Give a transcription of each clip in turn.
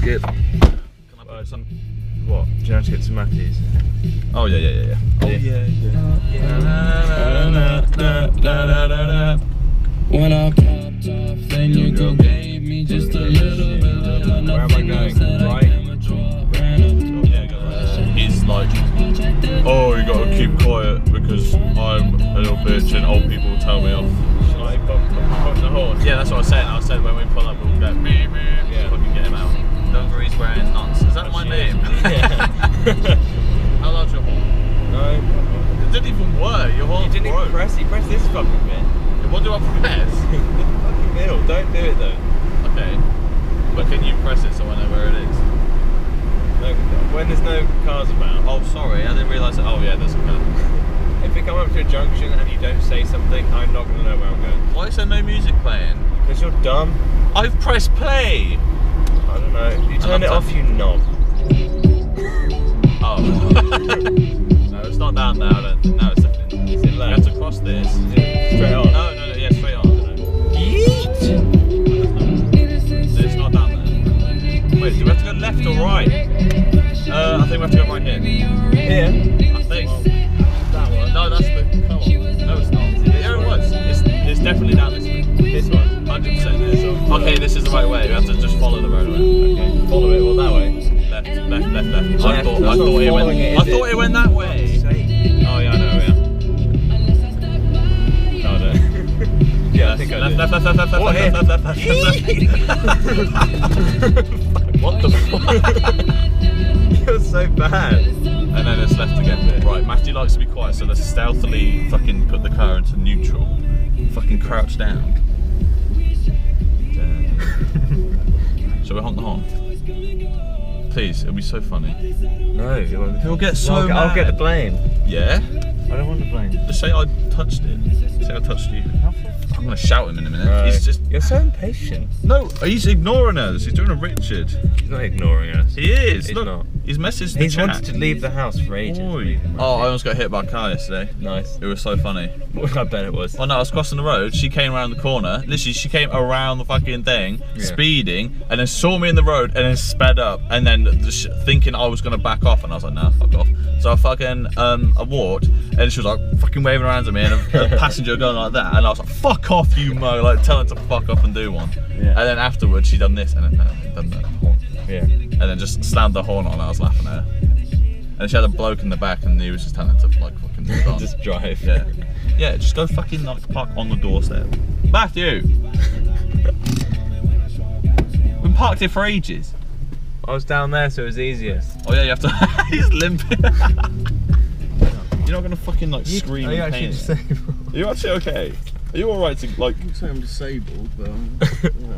skip. Can I put some? What? Do you have to get to Matthews? Oh yeah. Oh yeah. When I popped off, then you go gave me just a little bit of Where am I going? Right? Yeah, go right. He's like, oh, you gotta keep quiet because I'm a little bitch and old people will tell me off. Shall I bump the horse? Yeah, that's what I was saying. I said when we pull up, we'll go meep meep. Yeah. Fucking get him out. Dungaree's wearing nuts. Is that my name? Yeah. How loud's your horn? No. It didn't even work. Your horn. You didn't even press. You pressed this fucking bit. What do I press? The fucking middle. Don't do it though. Okay. But can you press it so I know where it is? No, when there's no cars about. Oh, sorry. I didn't realise that. Oh, yeah, there's a car. If we come up to a junction and you don't say something, I'm not going to know where I'm going. Why is there no music playing? Because you're dumb. I've pressed play. I don't know. You turn it off, you knob. Oh. No, it's not down now. No, it's definitely. Is it You low? have to cross this. Straight on. No, yeah, straight on. Yeet! It's not down there. Wait, do we have to go left or right? I think we have to go right here. Here? I think. That one? No, that's the. Come on. No, it's not. Yeah, it was. It's definitely down this way. This one? 100% this one. Okay, this is the right way. We have to just follow the roadway. Okay. Follow it, well, that way. Left. I thought it went that way. Oh yeah, I know. Yeah. Oh no. Yeah, I think I did. Left. What the fuck? You're so bad. And then it's left again. Right, Matthew likes to be quiet, so let's stealthily fucking put the car into neutral. Fucking crouch down. Shall we honk the horn? Please, it'll be so funny. No, you won't. He'll get so mad. I'll get the blame. Yeah? I don't want the blame. Just say I touched it. Say I touched you. I'm gonna shout him in a minute. Right. He's just. You're so impatient. No, he's ignoring us. He's doing a Richard. He's not ignoring us. He is. He's Look, not. He's messaged the He's chat. wanted to leave the house for ages. Oi. Oh, I almost got hit by a car yesterday. Nice. It was so funny. I bet it was. Well, no, I was crossing the road. She came around the corner. Literally, she came around the fucking thing, speeding, and then saw me in the road, and then sped up, and then thinking I was gonna back off, and I was like, nah, fuck off. So I fucking I walked, and she was like fucking waving her hands at me, and a passenger going like that, and I was like, fuck off, you mo, like tell her to fuck off and do one. Yeah. And then afterwards, she done this, and then done the horn. Yeah. And then just slammed the horn on, and I was laughing at her. And she had a bloke in the back, and he was just telling her to like fucking move on. Just drive. Yeah. Yeah, just go fucking like park on the doorstep. Matthew! We've been parked here for ages. I was down there, so it was easier. Oh yeah, you have to. He's limping. You're not gonna fucking like scream. Are you in actually pain. disabled? Are you actually okay? Are you alright to like? I wouldn't say I'm disabled, but I'm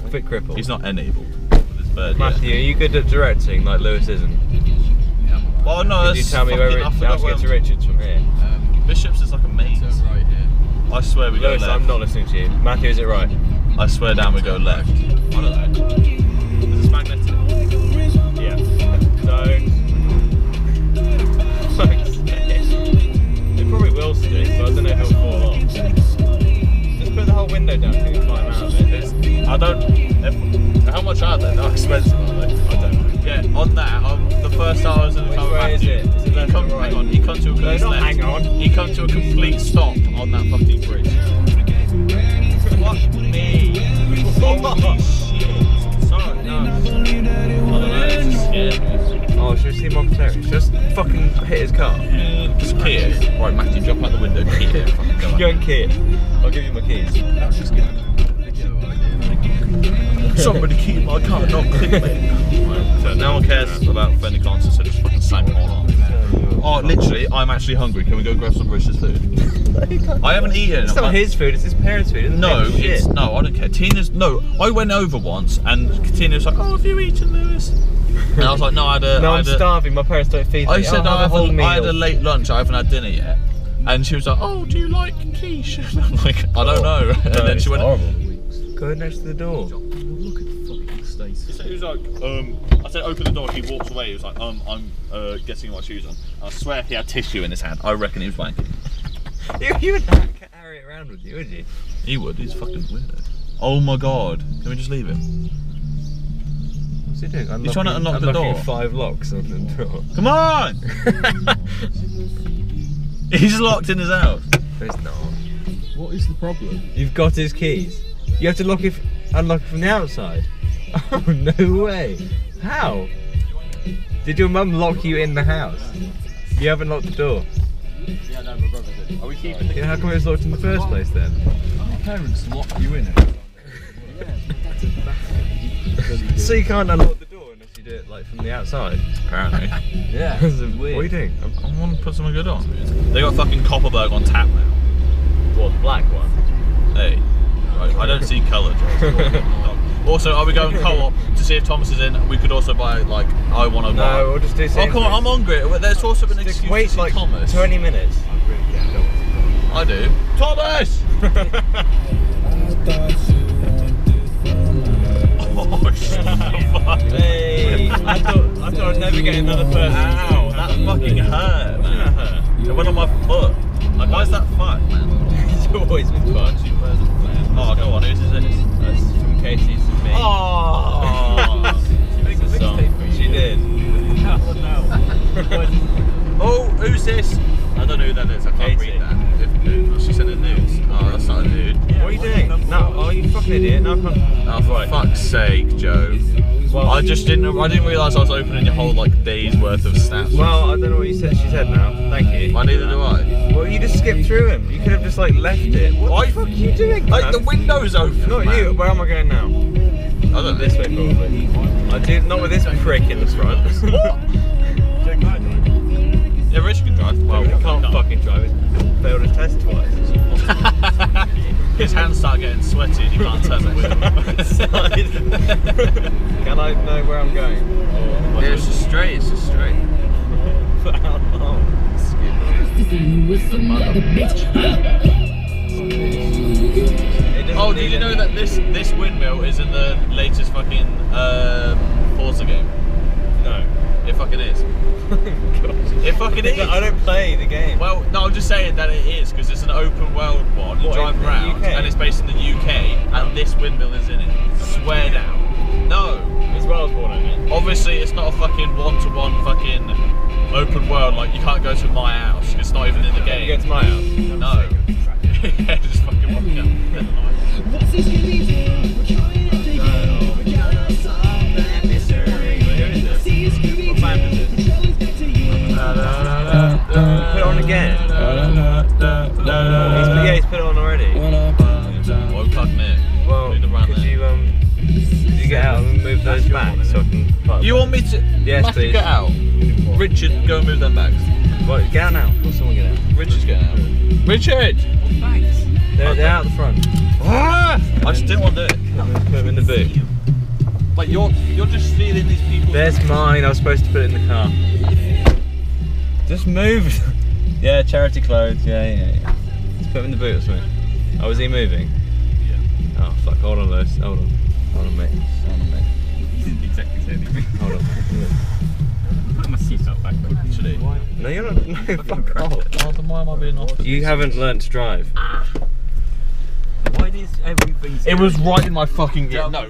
A bit crippled. He's not enabled with his bird. Matthew, are you good at directing like Lewis isn't? Oh no, Could you tell me where how to get to Richards from here? Bishops is like a maze. right here. I swear we Lewis, go left. I'm not listening to you. Matthew, is it right? I swear down we go left. I don't know. Is this magnetic? Yeah. Don't. Fuck's sake. It probably will stick, but I don't know if it'll fall off. Just put the whole window down till you climb out of it. I don't. How much are they? They're expensive, aren't they? I don't know. Yeah, on that, the first time I was in the car with way is Matthew, it? Is it left or right? hang on, he come to a complete not hang on. He come to a complete stop on that fucking bridge. Fuck me. Holy shit. Sorry, no. I don't know, it just scared me. Oh, should we see Mark Terry? Just fucking hit his car. Just key it. Right, Matthew, jump out the window, key it. Fucking go Go and key it. I'll give you my keys. Somebody keep my car, not clickbait. So no one cares about friendly concerts, so just fucking slam it all on. Oh, literally, I'm actually hungry. Can we go grab some Richard's food? I haven't eaten. It's not his food, it's his parents' food, isn't No, it? it's no, I don't care. Tina's no. I went over once and Tina was like, "Oh, have you eaten, Lewis?" And I was like, "No, I had a." No, I'm starving. My parents don't feed me. I said I'll have a whole meal. I had a late lunch. I haven't had dinner yet. And she was like, "Oh, do you like quiche?" And I'm like, "I don't know." And then she went, Go next to the door. Look at the fucking status. He was like, I said open the door, he walked away, he was like, I'm getting my shoes on. I swear he had tissue in his hand. I reckon he was wanking. You would not carry it around with you, would you? He would, he's fucking weirdo. Oh my god. Can we just leave him? What's he doing? He's trying to unlock the door. 5 locks on the door. Come on! He's locked in his house. He's not. What is the problem? You've got his keys. You have to unlock it from the outside. Oh, no way. How? Did your mum lock you in the house? You haven't locked the door. Yeah, no, my brother did. Are we keeping the Yeah, how come it was locked in the first place then? Your parents lock you in? So you can't unlock the door unless you do it like from the outside? Apparently. Yeah. What are you doing? I want to put something good on. They got fucking Copperberg on tap now. What, the black one? Hey, I don't see colour. Also, are we going co-op to see if Thomas is in? We could also buy like I want to buy. No, we'll just do Oh same come on, I'm hungry. There's also an excuse wait to see like Thomas. 20 minutes. I do. Thomas! Oh shit! Fuck. Hey, I thought I'd never get another person. Ow, that fucking hurt, man. It went on my foot. Like, why is that fucked, man? It's always been fun. Oh, go on, whose is this? That's from Casey's to me. Oh! It's a song. She did. Oh, who's this? I don't know who that is. I can't Katie. read that. She sent a nude. Oh, that's not a nude. What are you doing? No, oh, you fucking idiot. No, I can't. Oh, for fuck's sake, Joe. Well, I didn't realise I was opening your whole like day's worth of snaps. well, I don't know what you said. She said now. Thank you. Well, neither do I. Well, you just skipped through him. You could have just like left it. What the fuck are you doing? Like man? the window's open. Not man. you. Where am I going now? I don't know. This way probably. I do not with this prick in the front. Yeah, Rich can drive. Well, we can't fucking drive. It failed his test twice. His hands start getting sweaty and he can't turn the wheel. Can I know where I'm going? Or Yeah, it's just straight. It's just straight. for how long? Oh, did you know that this windmill is in the latest fucking Forza game? No. It fucking is. It fucking is. I don't play the game. Well, no, I'm just saying that it is because it's an open world one. You What, drive in the around UK? and it's based in the UK, and this windmill is in it. Swear down. No. It's Wales born in it. Obviously, it's not a fucking one-to-one fucking open world. Like you can't go to my house. It's not even in the game. You get to my house. No. Yeah, just fucking walk out. Put it on again. He's put it on already. Well, fucking it. Well, Leave it around could there. you get out and move those back so I can park? You want me to? Yes, Matthew, please. get out. Richard, go and move them bags. Well, get out now. Will someone get out? Richard's getting out. Richard! They're out the front. Ah! I just didn't want to do it. Put them in the boot. Like you're just stealing these people's. There's mine. I was supposed to put it in the car. Just move. Yeah, charity clothes. Yeah. Let's put him in the boot or something. Oh, is he moving? Yeah. Oh fuck! Hold on, Lewis. Hold on, mate. He didn't exactly say anything. Hold on. Put my seatbelt back Actually. No, you're not. No, fuck off. Oh, then why am I being offered? You haven't learnt to drive. Why does everything? It was right in my fucking ear. No.